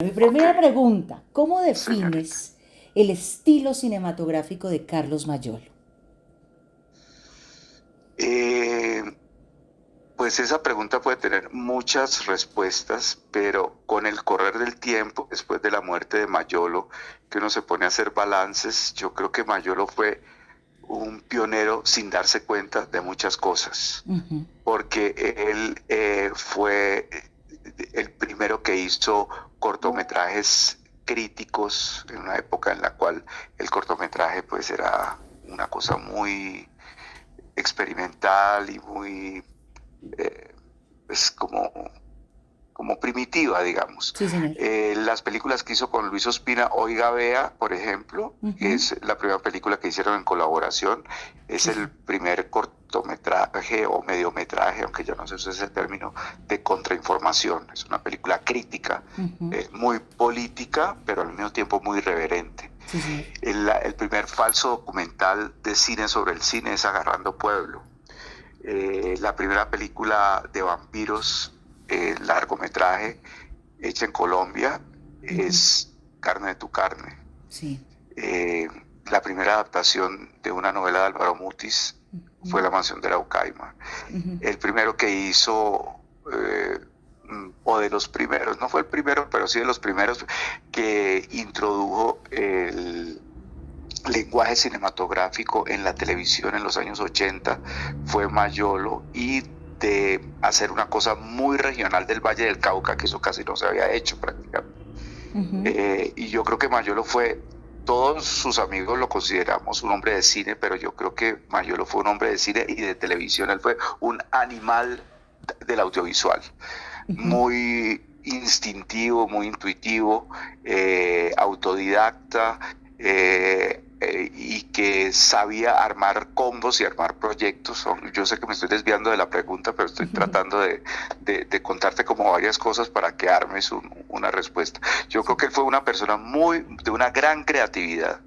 Mi primera pregunta, ¿cómo defines el estilo cinematográfico de Carlos Mayolo? Eh, pues esa pregunta puede tener muchas respuestas, pero con el correr del tiempo, después de la muerte de Mayolo, que uno se pone a hacer balances, yo creo que Mayolo fue un pionero sin darse cuenta de muchas cosas, Ujú. porque él fue el primero que hizo cortometrajes críticos en una época en la cual el cortometraje pues era una cosa muy experimental y muy eh, pues como primitiva, digamos. Sí, señor. Las películas que hizo con Luis Ospina, Oiga Vea, por ejemplo, que Ujú. es la primera película que hicieron en colaboración, es Sí, el sí. primer cortometraje o mediometraje, aunque ya no se usa ese término, de contrainformación. Es una película crítica, Ujú. muy política, pero al mismo tiempo muy irreverente. Sí, señor. El primer falso documental de cine sobre el cine es Agarrando Pueblo. La primera película de vampiros, largometraje, hecha en Colombia, Ujú. es Carne de tu carne. Sí. Eh, la primera adaptación de una novela de Álvaro Mutis fue Ujú. La mansión de la Ucaima. Ujú. El primero que hizo, o de los primeros, no fue el primero, pero sí de los primeros que introdujo el lenguaje cinematográfico en la televisión en los años 80 fue Mayolo, y de hacer una cosa muy regional del Valle del Cauca, que eso casi no se había hecho prácticamente. Ujú. Y yo creo que Mayolo fue, todos sus amigos lo consideramos un hombre de cine, pero yo creo que Mayolo fue un hombre de cine y de televisión. Él fue un animal del audiovisual, Ujú. muy instintivo, muy intuitivo, autodidacta, y que sabía armar combos y armar proyectos. Yo sé que me estoy desviando de la pregunta, pero estoy tratando de contarte como varias cosas para que armes una respuesta. Yo creo Sí. que él fue una persona de una gran creatividad,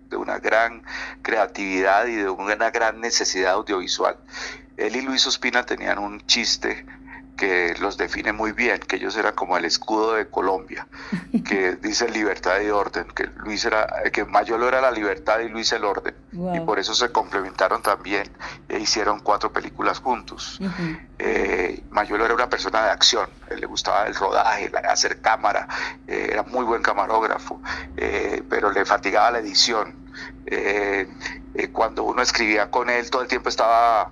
y de una gran necesidad audiovisual. Él y Luis Ospina tenían un chiste que los define muy bien, que ellos eran como el escudo de Colombia, que dice libertad y orden, que Mayolo era la libertad y Luis el orden, y Wow. por eso se complementaron también e hicieron 4 películas juntos. Ujú. Mayolo era una persona de acción, le gustaba el rodaje, hacer cámara, era muy buen camarógrafo, pero le fatigaba la edición. Eh, Cuando uno escribía con él, todo el tiempo estaba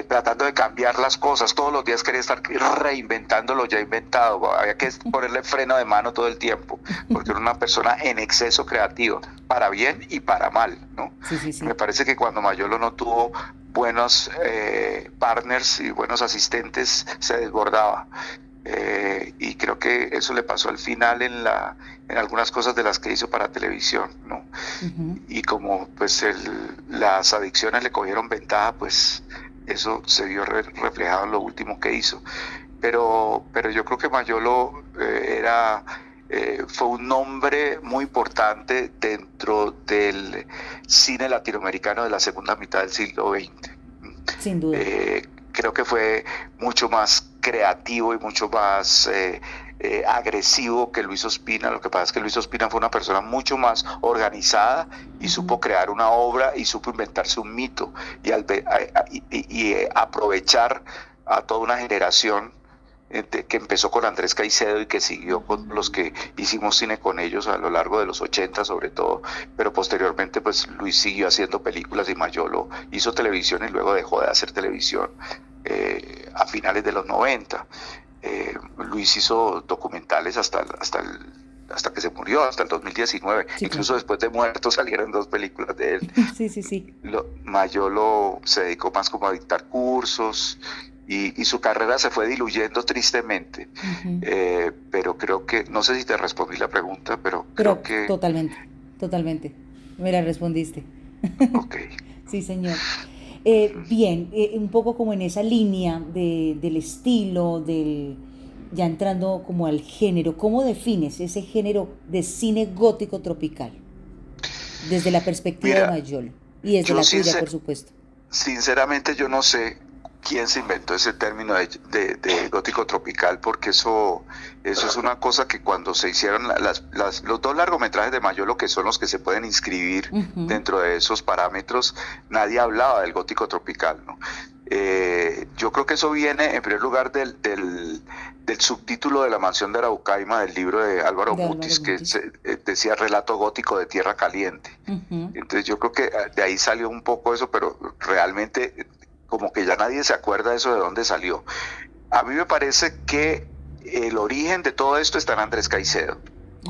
tratando de cambiar las cosas. Todos los días quería estar reinventando lo ya inventado. Había que ponerle freno de mano todo el tiempo, porque era una persona en exceso creativa, para bien y para mal, ¿no? Sí, sí, Y me sí. parece que cuando Mayolo no tuvo buenos partners y buenos asistentes, se desbordaba. Y creo que eso le pasó al final en algunas cosas de las que hizo para televisión, ¿no? Ujú. Y como pues las adicciones le cogieron ventaja, pues eso se vio reflejado en lo último que hizo. Pero yo creo que Mayolo fue un nombre muy importante dentro del cine latinoamericano de la segunda mitad del siglo XX. Sin duda. Creo que fue mucho más creativo y mucho más agresivo que Luis Ospina. Lo que pasa es que Luis Ospina fue una persona mucho más organizada y Ujú. supo crear una obra y supo inventarse un mito y aprovechar a toda una generación que empezó con Andrés Caicedo y que siguió con los que hicimos cine con ellos a lo largo de los 80 sobre todo, pero posteriormente pues Luis siguió haciendo películas y Mayolo hizo televisión y luego dejó de hacer televisión a finales de los 90. Luis hizo documentales hasta que se murió, hasta el 2019. Sí, claro. Incluso después de muerto salieron 2 películas de él. Sí, sí, sí. Mayolo se dedicó más como a dictar cursos y su carrera se fue diluyendo tristemente. Ujú. Pero creo que, no sé si te respondí la pregunta, pero Pero creo que, totalmente, totalmente. Me la respondiste. ok. Sí, señor. Bien, un poco como en esa línea del estilo, ya entrando como al género, ¿cómo defines ese género de cine gótico tropical? Desde la perspectiva de Mira, Mayolo y desde yo la tuya, por supuesto. sinceramente yo no sé quién se inventó ese término de gótico tropical, porque eso es una cosa que cuando se hicieron los dos largometrajes de Mayolo, que son los que se pueden inscribir Ujú. dentro de esos parámetros, nadie hablaba del gótico tropical, ¿no? Yo creo que eso viene en primer lugar del subtítulo de La mansión de Araucaima del libro de Álvaro De Álvaro Mutis, que Mutis. decía Relato gótico de tierra caliente. Ujú. Entonces yo creo que de ahí salió un poco eso, pero realmente como que ya nadie se acuerda de eso de dónde salió. A mí me parece que el origen de todo esto está en Andrés Caicedo,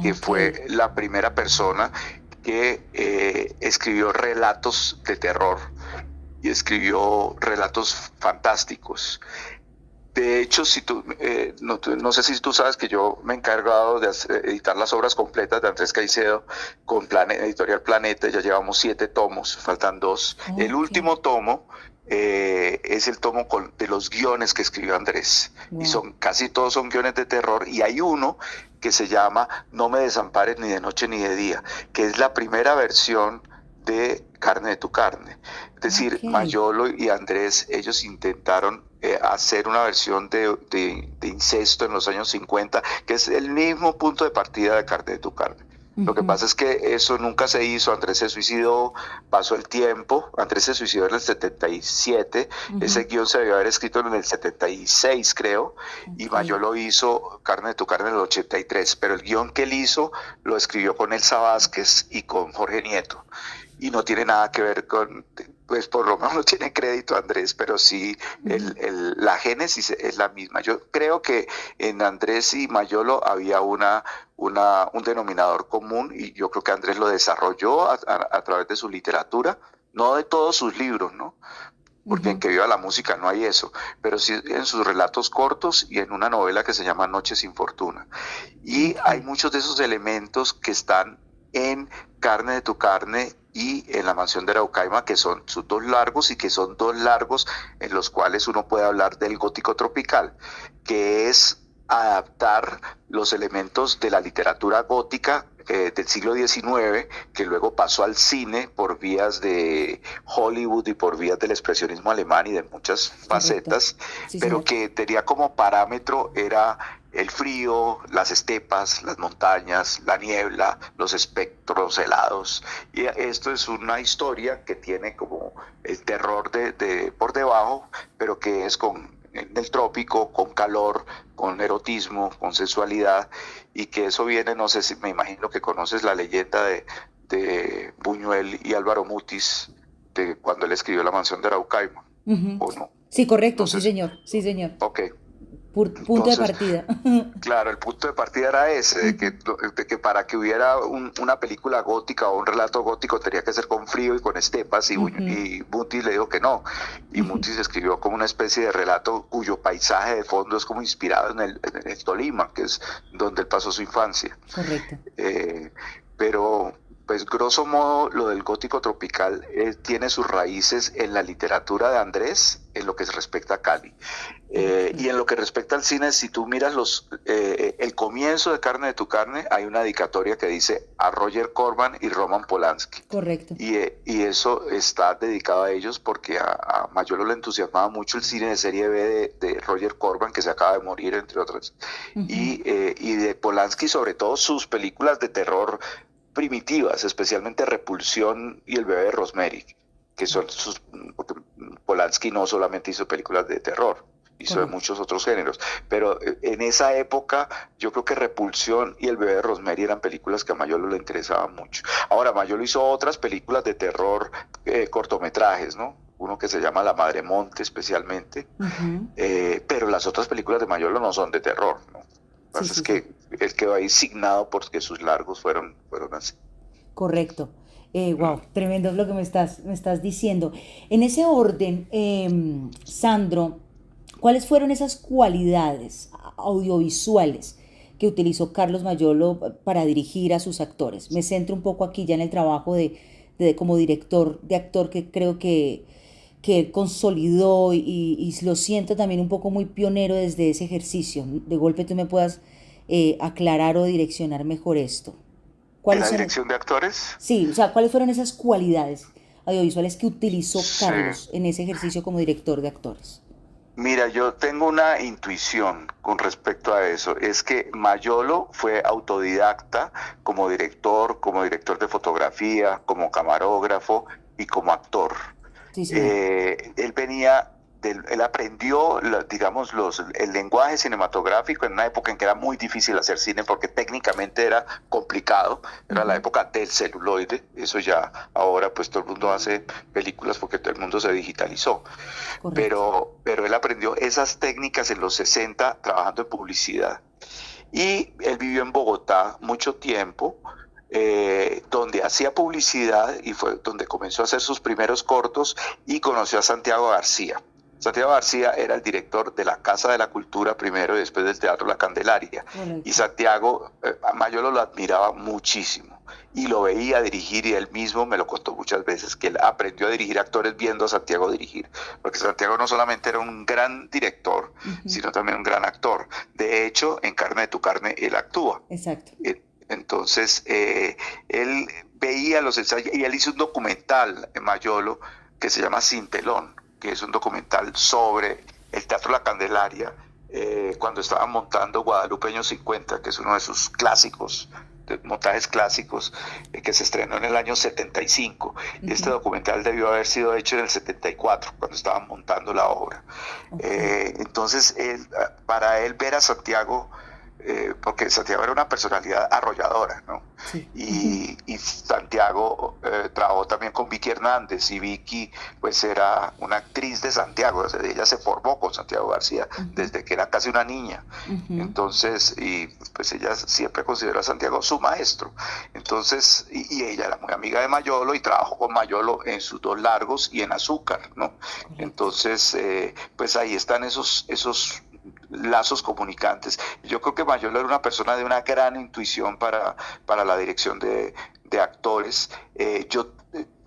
que Ok. fue la primera persona que escribió relatos de terror y escribió relatos fantásticos. De hecho, si no sé si tú sabes que yo me he encargado de editar las obras completas de Andrés Caicedo con Editorial Planeta. Ya llevamos 7 tomos, faltan 2. El Ok. último tomo es el tomo de los guiones que escribió Andrés. Y Wow. casi todos son guiones de terror. Y hay uno que se llama No me desampares ni de noche ni de día, que es la primera versión de Carne de tu carne. Es decir, Ok. Mayolo y Andrés, ellos intentaron hacer una versión de incesto en los años 50, que es el mismo punto de partida de Carne de tu carne. Lo que Ujú. pasa es que eso nunca se hizo. Andrés se suicidó, pasó el tiempo. Andrés se suicidó en el 77. Ese Ujú. guión se debió haber escrito en el 76, creo. Y Ok. Mayolo hizo Carne de tu carne en el 83. Pero el guión que él hizo lo escribió con Elsa Vázquez y con Jorge Nieto. Y no tiene nada que ver con, pues por lo menos no tiene crédito Andrés, pero sí Ujú. la génesis es la misma. Yo creo que en Andrés y Mayolo había un denominador común, y yo creo que Andrés lo desarrolló a través de su literatura, no de todos sus libros, ¿no? Porque en Ujú. Que viva la música no hay eso, pero sí en sus relatos cortos y en una novela que se llama Noche sin fortuna. Y hay Ok. muchos de esos elementos que están en Carne de tu carne y en La mansión de Araucaima, que son sus 2 largos, y que son 2 largos en los cuales uno puede hablar del gótico tropical, que es adaptar los elementos de la literatura gótica del siglo XIX, que luego pasó al cine por vías de Hollywood y por vías del expresionismo alemán y de muchas Correcto. facetas, Sí, pero señor. que tenía como parámetro era el frío, las estepas, las montañas, la niebla, los espectros helados. Y esto es una historia que tiene como el terror por debajo, pero que es en el trópico, con calor, con erotismo, con sensualidad, y que eso viene, no sé si me imagino que conoces la leyenda de Buñuel y Álvaro Mutis, de cuando él escribió La mansión de Araucaima, Ujú. o no, Sí, correcto. no sé Sí, si, señor. Sí, señor. ok, Punto de entonces partida. claro, el punto de partida era ese, Ujú. de que para que hubiera una película gótica o un relato gótico tenía que ser con frío y con estepas, Ujú. y Mutis le dijo que no. Y Ujú. Mutis escribió como una especie de relato cuyo paisaje de fondo es como inspirado en el Tolima, que es donde él pasó su infancia. Correcto. Eh, pero, pues, grosso modo, lo del gótico tropical tiene sus raíces en la literatura de Andrés, en lo que respecta a Cali. Y Ok. en lo que respecta al cine, si tú miras el comienzo de Carne de tu carne, hay una dedicatoria que dice a Roger Corman y Roman Polanski. Correcto. Y eso está dedicado a ellos porque a Mayolo le entusiasmaba mucho el cine de serie B de Roger Corman, que se acaba de morir, entre otras. Ujú. Y de Polanski, sobre todo sus películas de terror primitivas, especialmente Repulsión y El bebé de Rosemary, que son porque Polanski no solamente hizo películas de terror, hizo de Correcto. muchos otros géneros, pero en esa época yo creo que Repulsión y El bebé de Rosemary eran películas que a Mayolo le interesaban mucho. Ahora, Mayolo hizo otras películas de terror, cortometrajes, ¿no? Uno que se llama La Madre Monte especialmente, Ujú. pero las otras películas de Mayolo no son de terror, ¿no? Lo que Sí, pasa es sí, sí. que él quedó ahí signado porque sus largos fueron así. Correcto. Wow, Mm. tremendo lo que me estás diciendo. En ese orden, Sandro, ¿cuáles fueron esas cualidades audiovisuales que utilizó Carlos Mayolo para dirigir a sus actores? Me centro un poco aquí ya en el trabajo como director de actor que creo que él consolidó y lo siento también un poco muy pionero desde ese ejercicio. De golpe tú me puedas aclarar o direccionar mejor esto. ¿En ¿Cuáles la son? dirección de actores? Sí, o sea, ¿cuáles fueron esas cualidades audiovisuales que utilizó Sí. Carlos en ese ejercicio como director de actores? Mira, yo tengo una intuición con respecto a eso. Es que Mayolo fue autodidacta como director de fotografía, como camarógrafo y como actor. Sí, señor. Él venía, él aprendió, digamos, el lenguaje cinematográfico en una época en que era muy difícil hacer cine porque técnicamente era complicado, era la Ujú, época del celuloide, eso ya ahora pues todo el mundo hace películas porque todo el mundo se digitalizó, correcto. pero él aprendió esas técnicas en los 60 trabajando en publicidad. Y él vivió en Bogotá mucho tiempo, donde hacía publicidad y fue donde comenzó a hacer sus primeros cortos y conoció a Santiago García. Santiago García era el director de la Casa de la Cultura primero y después del Teatro La Candelaria. Y Correcto. Santiago, a Mayolo lo admiraba muchísimo y lo veía dirigir y él mismo me lo contó muchas veces, que él aprendió a dirigir actores viendo a Santiago dirigir, porque Santiago no solamente era un gran director, Ujú, sino también un gran actor. De hecho, en Carne de tu carne, él actúa. exacto. Entonces, él veía los ensayos y él hizo un documental en Mayolo que se llama Sin Telón, que es un documental sobre el Teatro La Candelaria, cuando estaban montando Guadalupeño 50, que es uno de sus clásicos, de montajes clásicos, que se estrenó en el año 75. Este Ujú, documental debió haber sido hecho en el 74, cuando estaban montando la obra. ok. Entonces, para él ver a Santiago, porque Santiago era una personalidad arrolladora, ¿no? Sí. Y Santiago trabajó también con Vicky Hernández y Vicky pues era una actriz de Santiago, o sea, ella se formó con Santiago García Ujú, desde que era casi una niña. ujú, Entonces, y pues ella siempre consideró a Santiago su maestro. Entonces, y ella era muy amiga de Mayolo y trabajó con Mayolo en sus dos largos y en Azúcar, ¿no? correcto. Entonces, pues ahí están esos lazos comunicantes. Yo creo que Mayolo era una persona de una gran intuición para la dirección de actores. Yo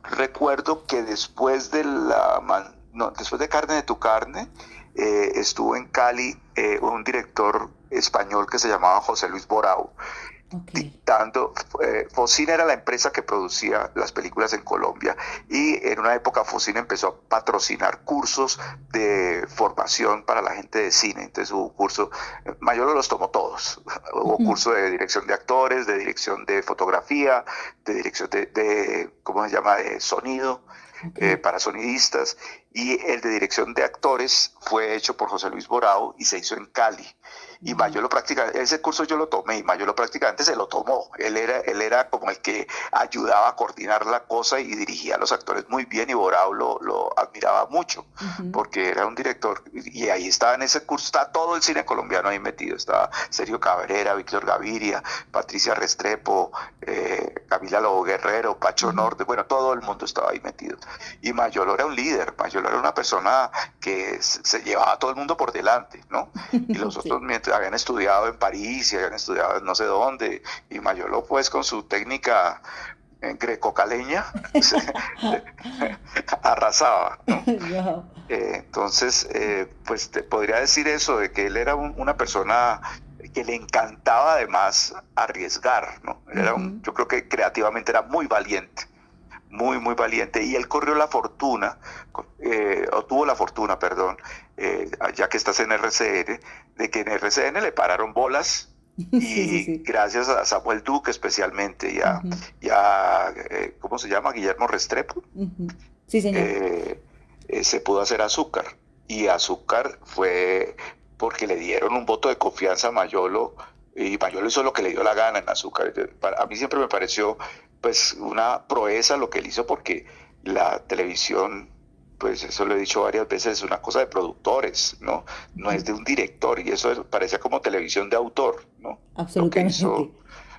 recuerdo que después de no, después de Carne de tu carne, estuvo en Cali un director español que se llamaba José Luis Borao, Ok. dictando, Focine era la empresa que producía las películas en Colombia y en una época Focine empezó a patrocinar cursos de formación para la gente de cine, entonces hubo curso, Mayolo los tomó todos, hubo Ujú, curso de dirección de actores, de dirección de fotografía, de dirección ¿cómo se llama?, de sonido, ok. para sonidistas, y el de dirección de actores fue hecho por José Luis Borao y se hizo en Cali. Y Wow. Mayolo prácticamente, ese curso yo lo tomé y Mayolo prácticamente se lo tomó. Él era como el que ayudaba a coordinar la cosa y dirigía a los actores muy bien y Borao lo admiraba mucho Ujú, porque era un director y ahí estaba en ese curso, está todo el cine colombiano ahí metido. Estaba Sergio Cabrera, Víctor Gaviria, Patricia Restrepo, Camila Lobo Guerrero, Pacho ujú, Norte, bueno, todo el mundo estaba ahí metido. Y Mayolo era un líder, Mayolo era una persona que se llevaba a todo el mundo por delante, ¿no? Y los otros sí. habían estudiado en París y habían estudiado en no sé dónde, y Mayolo pues con su técnica greco-caleña arrasaba, ¿no? Wow. Entonces, pues te podría decir eso, de que él era una persona que le encantaba además arriesgar, ¿no? Ujú, yo creo que creativamente era muy valiente, muy, muy valiente, y él corrió la fortuna, o tuvo la fortuna, perdón, ya que estás en RCN, de que en RCN le pararon bolas, sí, sí, y sí. gracias a Samuel Duque especialmente, Ujú, ¿cómo se llama? Guillermo Restrepo, ujú. Sí, señor. eh, se pudo hacer Azúcar. Y Azúcar fue porque le dieron un voto de confianza a Mayolo y Mayolo hizo lo que le dio la gana en Azúcar. A mí siempre me pareció pues una proeza lo que él hizo porque la televisión, pues eso lo he dicho varias veces, es una cosa de productores, ¿no? No es Ujú, de un director y eso parece como televisión de autor, ¿no? Lo que absolutamente. hizo,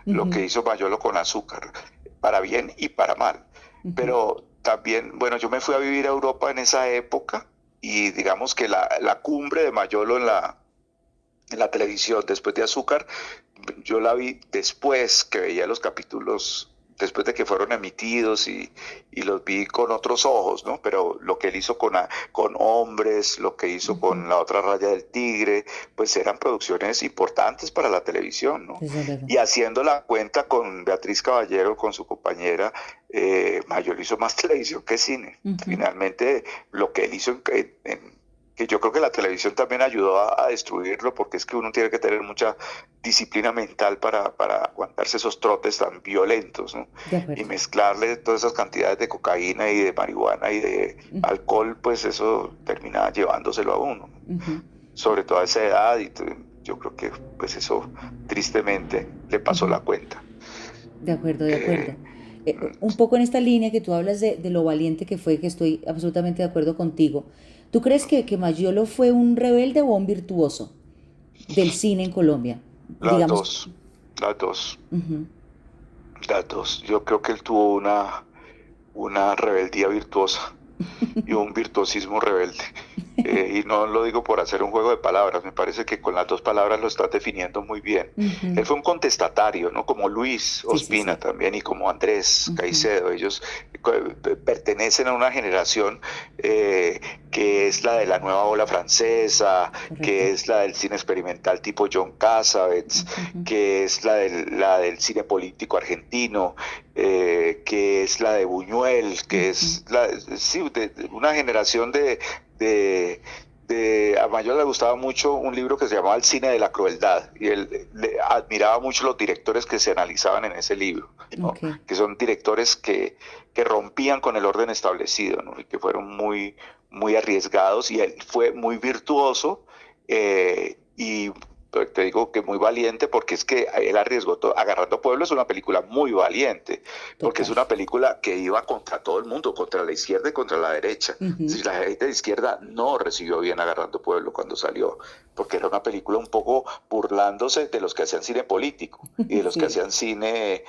lo que Ujú, hizo Mayolo con Azúcar, para bien y para mal. ujú, Pero también, bueno, yo me fui a vivir a Europa en esa época y digamos que la cumbre de Mayolo en la televisión después de Azúcar, yo la vi después que veía los capítulos, después de que fueron emitidos y los vi con otros ojos, ¿no? Pero lo que él hizo con Hombres, lo que hizo ujú. con La otra raya del tigre, pues eran producciones importantes para la televisión, ¿no? Desde luego. Y haciendo la cuenta con Beatriz Caballero, con su compañera, Mayol hizo más televisión que cine. Ujú, Finalmente, lo que él hizo que yo creo que la televisión también ayudó a destruirlo, porque es que uno tiene que tener mucha disciplina mental para aguantarse esos trotes tan violentos, ¿no? De Y acuerdo. mezclarle todas esas cantidades de cocaína y de marihuana y de Ujú, alcohol, pues eso termina llevándoselo a uno, ujú, sobre todo a esa edad, y yo creo que pues eso tristemente le pasó ujú. la cuenta. De acuerdo, de Eh, acuerdo. Un poco en esta línea que tú hablas de lo valiente que fue, que estoy absolutamente de acuerdo contigo. ¿Tú crees que Mayolo fue un rebelde o un virtuoso del cine en Colombia? las Digamos. dos, las dos, Ujú. las dos. Yo creo que él tuvo una rebeldía virtuosa y un virtuosismo rebelde. Y no lo digo por hacer un juego de palabras, me parece que con las dos palabras lo estás definiendo muy bien. Ujú. Él fue un contestatario, ¿no? Como Luis Sí, sí, Ospina sí. también y como Andrés Ujú. Caicedo. Ellos pertenecen a una generación eh, que es la de la nueva ola francesa, Correcto. que es la del cine experimental tipo John Cassavetes, Ujú. que es la del cine político argentino, que es la de Buñuel, que Ujú. es sí, de una generación de, a Mayor le gustaba mucho un libro que se llamaba El cine de la crueldad, y él le admiraba mucho los directores que se analizaban en ese libro, ¿no? Ok. Que son directores que rompían con el orden establecido, ¿no? Y que fueron muy arriesgados, y él fue muy virtuoso, y te digo que muy valiente, porque es que él arriesgó todo. Agarrando Pueblo es una película muy valiente, porque es Total. una película que iba contra todo el mundo, contra la izquierda y contra la derecha. Ujú. Si la gente de izquierda no recibió bien Agarrando Pueblo cuando salió, porque era una película un poco burlándose de los que hacían cine político y de los que Sí. hacían cine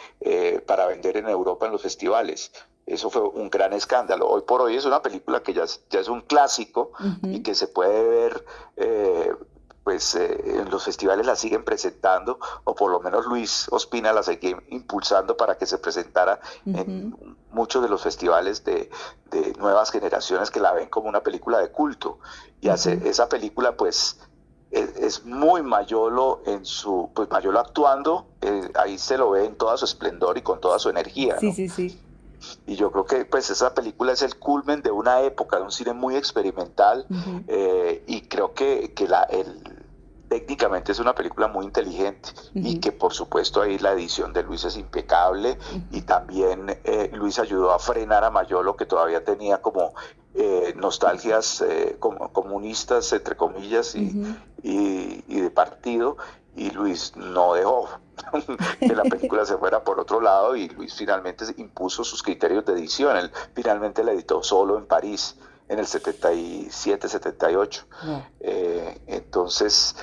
para vender en Europa en los festivales. Eso fue un gran escándalo. Hoy por hoy es una película que ya es un clásico y Ujú. que se puede ver, pues en los festivales la siguen presentando, o por lo menos Luis Ospina la sigue impulsando para que se presentara en Ujú. muchos de los festivales de nuevas generaciones, que la ven como una película de culto. Y hace Ujú. esa película, pues es muy Mayolo pues Mayolo actuando, ahí se lo ve en toda su esplendor y con toda su energía, Sí, ¿no? sí, sí. Y yo creo que pues esa película es el culmen de una época, de un cine muy experimental, Ujú. y creo que técnicamente es una película muy inteligente, y Ujú. que por supuesto ahí la edición de Luis es impecable, y Ujú. también Luis ayudó a frenar a Mayolo, que todavía tenía como nostalgias como comunistas, entre comillas, Ujú. y de partido, y Luis no dejó que la película se fuera por otro lado, y Luis finalmente impuso sus criterios de edición. Él finalmente la editó solo en París en el 77, 78. Wow. Entonces,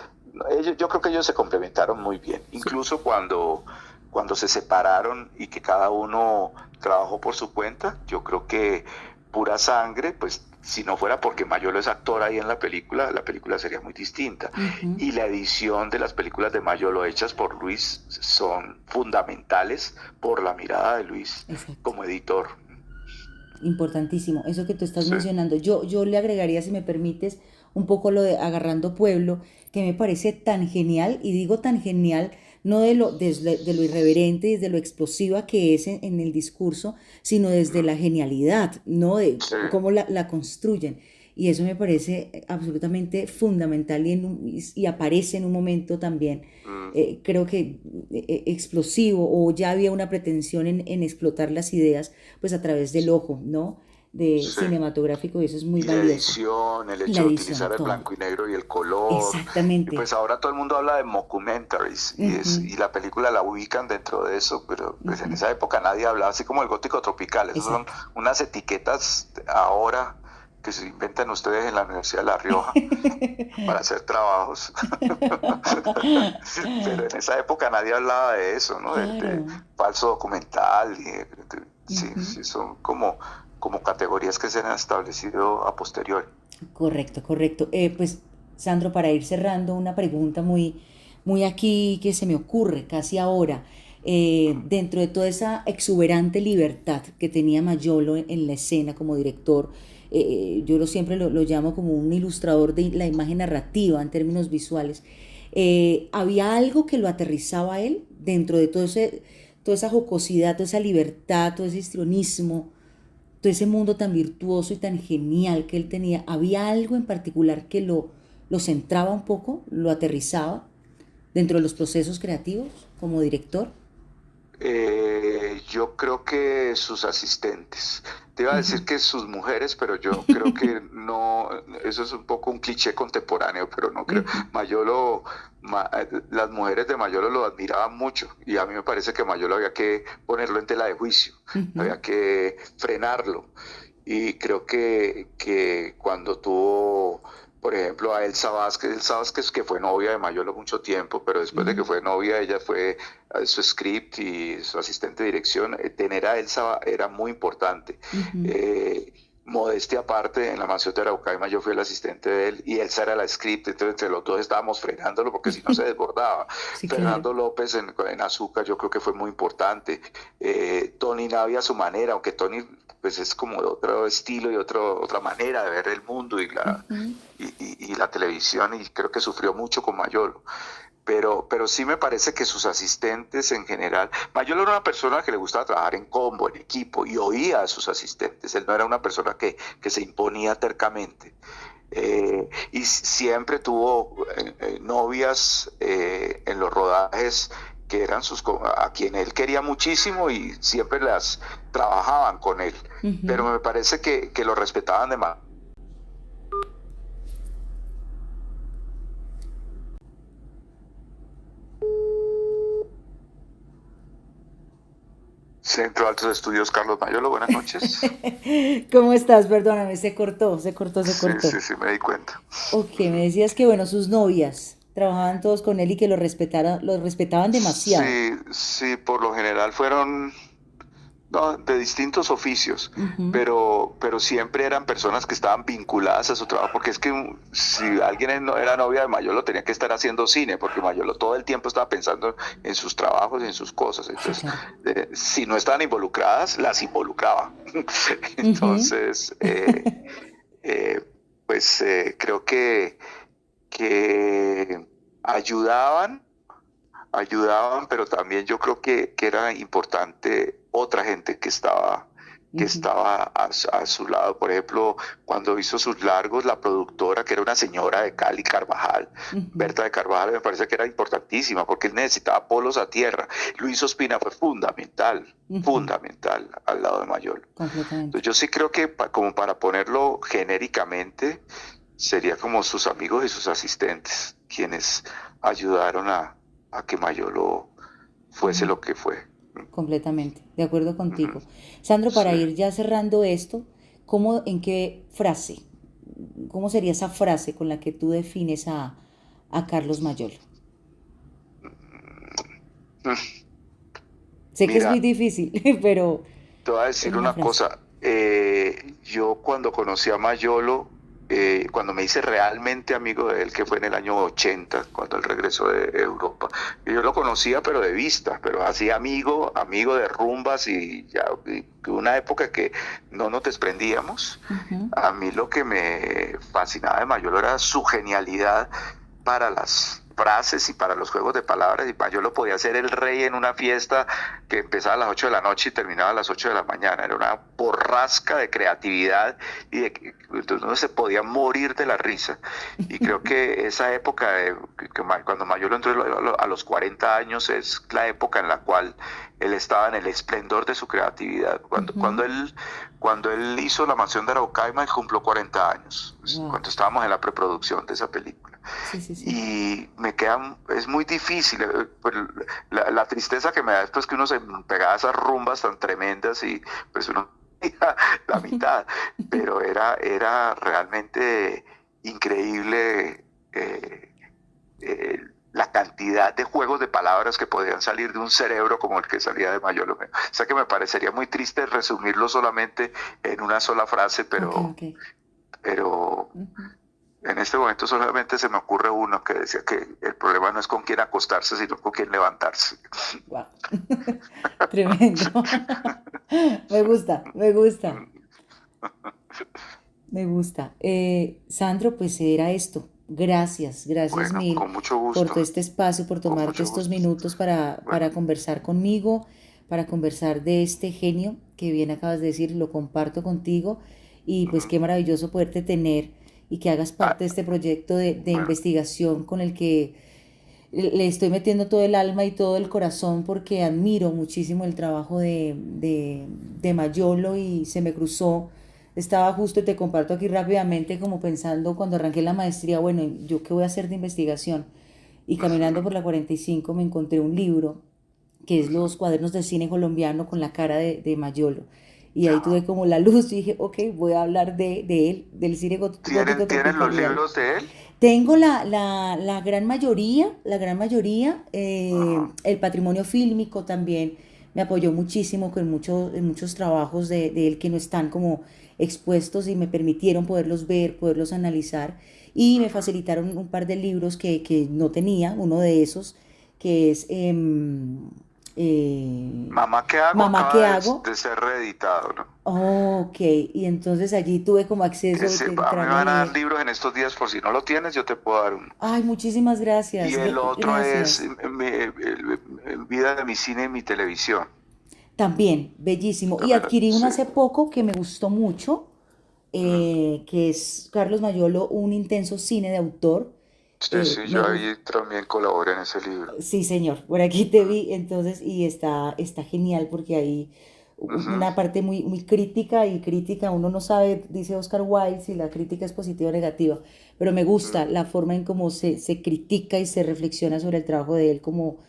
yo creo que ellos se complementaron muy bien. Sí. Incluso cuando se separaron y que cada uno trabajó por su cuenta, yo creo que Pura Sangre, pues si no fuera porque Mayolo es actor ahí en la película sería muy distinta. Ujú. Y la edición de las películas de Mayolo hechas por Luis son fundamentales por la mirada de Luis Exacto. como editor. Importantísimo. Eso que tú estás Sí. mencionando. Yo le agregaría, si me permites, un poco lo de Agarrando Pueblo, que me parece tan genial, y digo tan genial, no desde lo irreverente, desde lo explosiva que es en el discurso, sino desde la genialidad, ¿no? De Sí. cómo la construyen. Y eso me parece absolutamente fundamental, y aparece en un momento también, Mm, creo que explosivo, o ya había una pretensión en explotar las ideas, pues a través del ojo, ¿no? De sí. cinematográfico, y eso es muy Y la valioso. edición, el La hecho de edición, utilizar el todo. blanco y negro y el color. Y Exactamente. pues ahora todo el mundo habla de mockumentaries, Ujú. y la película la ubican dentro de eso, pero pues en Ujú. esa época nadie hablaba, así como el gótico tropical. Esas son Exacto. unas etiquetas ahora que se inventan ustedes en la Universidad de La Rioja para hacer trabajos. Pero en esa época nadie hablaba de eso, ¿no? De Claro. falso documental. Sí, Ujú. sí, son como categorías que se han establecido a posteriori. Correcto, correcto. Pues, Sandro, para ir cerrando, una pregunta muy aquí que se me ocurre casi ahora. Dentro de toda esa exuberante libertad que tenía Mayolo en la escena como director, yo siempre lo llamo como un ilustrador de la imagen narrativa en términos visuales. ¿Había algo que lo aterrizaba a él dentro de toda esa jocosidad, toda esa libertad, todo ese histrionismo, todo ese mundo tan virtuoso y tan genial que él tenía, ¿había algo en particular que lo centraba un poco, lo aterrizaba dentro de los procesos creativos como director? Yo creo que sus asistentes. Te iba a Ujú, decir que sus mujeres, pero yo creo que no, eso es un poco un cliché contemporáneo, pero no creo. ujú, Mayolo, las mujeres de Mayolo lo admiraban mucho y a mí me parece que Mayolo había que ponerlo en tela de juicio, ujú, había que frenarlo. Y creo que cuando tuvo, por ejemplo, a Elsa Vázquez, que fue novia de Mayolo mucho tiempo, pero después de que ujú, fue novia, ella fue su script y su asistente de dirección, tener a Elsa era muy importante. ujú. Eh, Modestia aparte, en la mansión de Araucaima yo fui el asistente de él y Elsa era la script, entonces entre los dos estábamos frenándolo porque si no se desbordaba. Sí, claro. Fernando López en Azúcar yo creo que fue muy importante. Tony Navia a su manera, aunque Tony pues es como de otro estilo y otra manera de ver el mundo Ujú, y la televisión y creo que sufrió mucho con Mayolo. Pero sí me parece que sus asistentes en general, Mayolo era una persona que le gustaba trabajar en combo, en equipo, y oía a sus asistentes. Él no era una persona que se imponía tercamente. Y siempre tuvo novias en los rodajes que eran a quien él quería muchísimo y siempre las trabajaban con él. Pero ujú. me parece que lo respetaban demasiado. Centro Altos Estudios Carlos Mayolo, buenas noches. ¿Cómo estás? Perdóname, se cortó, se cortó, se Sí, cortó. sí, sí, me di cuenta. Ok, me decías que, bueno, sus novias trabajaban todos con él y que lo respetaban demasiado. Sí, sí, por lo general fueron no, de distintos oficios, Ujú, pero siempre eran personas que estaban vinculadas a su trabajo, porque es que si alguien no era novia de Mayolo tenía que estar haciendo cine, porque Mayolo todo el tiempo estaba pensando en sus trabajos y en sus cosas, sí, entonces claro. si no estaban involucradas, las involucraba. Ujú, Entonces, eh, pues creo que ayudaban, pero también yo creo que era importante otra gente que ujú, estaba a su lado. Por ejemplo, cuando hizo sus largos, la productora, que era una señora de Cali, Carvajal, ujú, Berta de Carvajal, me parece que era importantísima porque él necesitaba polos a tierra. Luis Ospina fue fundamental, ujú, fundamental al lado de Mayol. completamente. Entonces yo sí creo que como para ponerlo genéricamente, sería como sus amigos y sus asistentes quienes ayudaron a que Mayolo fuese Ujú, lo que fue. completamente, de acuerdo Ujú, contigo. Sandro, sí. para ir ya cerrando esto, ¿cómo, en qué frase, cómo sería esa frase con la que tú defines a Carlos Mayolo? Mm, Sé que es muy Mira, difícil, pero te voy a es decir una una frase. cosa. Yo cuando conocí a Mayolo, cuando me hice realmente amigo de él, que fue en el año 80, cuando él regresó de Europa, yo lo conocía pero de vista, pero así amigo, amigo de rumbas y ya y una época que no nos desprendíamos. Ujú, A mí lo que me fascinaba de Mayolo era su genialidad para las frases y para los juegos de palabras. Y Mayolo podía ser el rey en una fiesta que empezaba a las 8 de la noche y terminaba a las 8 de la mañana. Era una borrasca de creatividad y de que entonces uno se podía morir de la risa. Y creo que esa época, cuando Mayolo entró a los 40 años, es la época en la cual él estaba en el esplendor de su creatividad. ujú. Cuando él hizo La Mansión de Araucaima, él cumplió 40 años, Wow. cuando estábamos en la preproducción de esa película. Sí, sí, sí. Y es muy difícil, pues, la tristeza que me da es pues, que uno se pegaba a esas rumbas tan tremendas y pues uno la mitad, pero era realmente increíble la cantidad de juegos de palabras que podían salir de un cerebro como el que salía de Mayolo. O sea que me parecería muy triste resumirlo solamente en una sola frase, Ok, ok. pero Ujú. en este momento solamente se me ocurre uno que decía que el problema no es con quién acostarse, sino con quién levantarse. Wow. Tremendo. Me gusta, me gusta, me gusta. Sandro, pues era esto. Gracias, gracias Bueno, mil con mucho por gusto, todo este espacio, por con tomarte mucho estos gusto. minutos para Bueno, conversar conmigo, para conversar de este genio que bien acabas de decir, lo comparto contigo y pues qué maravilloso poderte tener y que hagas Ah, parte de este proyecto de bueno, investigación con el que le estoy metiendo todo el alma y todo el corazón porque admiro muchísimo el trabajo de Mayolo y se me cruzó. Estaba justo, y te comparto aquí rápidamente, como pensando cuando arranqué la maestría, bueno, ¿yo qué voy a hacer de investigación? Y caminando ujú, por la 45 me encontré un libro que es ujú, Los cuadernos de cine colombiano con la cara de Mayolo. Y ahí ajá. tuve como la luz y dije, ok, voy a hablar de él, del cine gótico ¿Tienen los tropicaliano. libros de él? Tengo la gran mayoría, Ajá. el patrimonio fílmico también me apoyó muchísimo con en muchos trabajos de él que no están como expuestos y me permitieron poderlos ver, poderlos analizar y me Ujú. facilitaron un par de libros que no tenía, uno de esos que es Mamá, ¿qué hago? Mamá, ¿qué Acaba hago? de ser reeditado, ¿no? Oh, ok, y entonces allí tuve como acceso de A mí me entrarlo a van a dar leer. libros en estos días, por si no lo tienes, yo te puedo dar uno. Ay, muchísimas Y gracias, el otro es gracias. Vida de mi cine y mi televisión. También, bellísimo. Y adquirí uno Sí, hace poco que me gustó mucho, ujú. que es Carlos Mayolo, Un intenso cine de autor. Sí, sí, Me yo gusta. ahí también colaboré en ese libro. Sí, señor, por aquí te vi, entonces, y está genial porque hay Ujú, una parte muy crítica y crítica, uno no sabe, dice Oscar Wilde, si la crítica es positiva o negativa, pero me gusta ujú, la forma en cómo se critica y se reflexiona sobre el trabajo de él como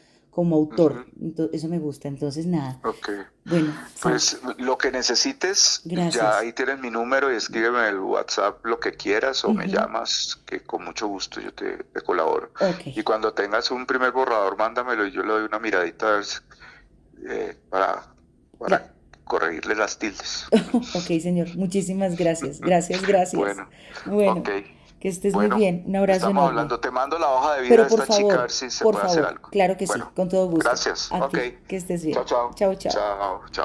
autor, ujú. eso me gusta, entonces nada, Ok. bueno, Pues lo que necesites, ya gracias. ahí tienes mi número y escríbeme en el WhatsApp lo que quieras o me Ujú, llamas, que con mucho gusto yo te colaboro. ok, Y cuando tengas un primer borrador, mándamelo y yo le doy una miradita a ver para gra- corregirle las tildes. ok, señor, muchísimas gracias, gracias, gracias. Bueno, ok. Bueno, que estés muy Bueno, bien, un abrazo estamos enorme. hablando. Te mando la hoja de vida Pero de esta chica a ver si se por puede hacer favor, algo. claro que sí, Bueno, con todo gusto. gracias. A Ok. ti, que estés Chao, bien. chao. Chao, chao. Chao, chao.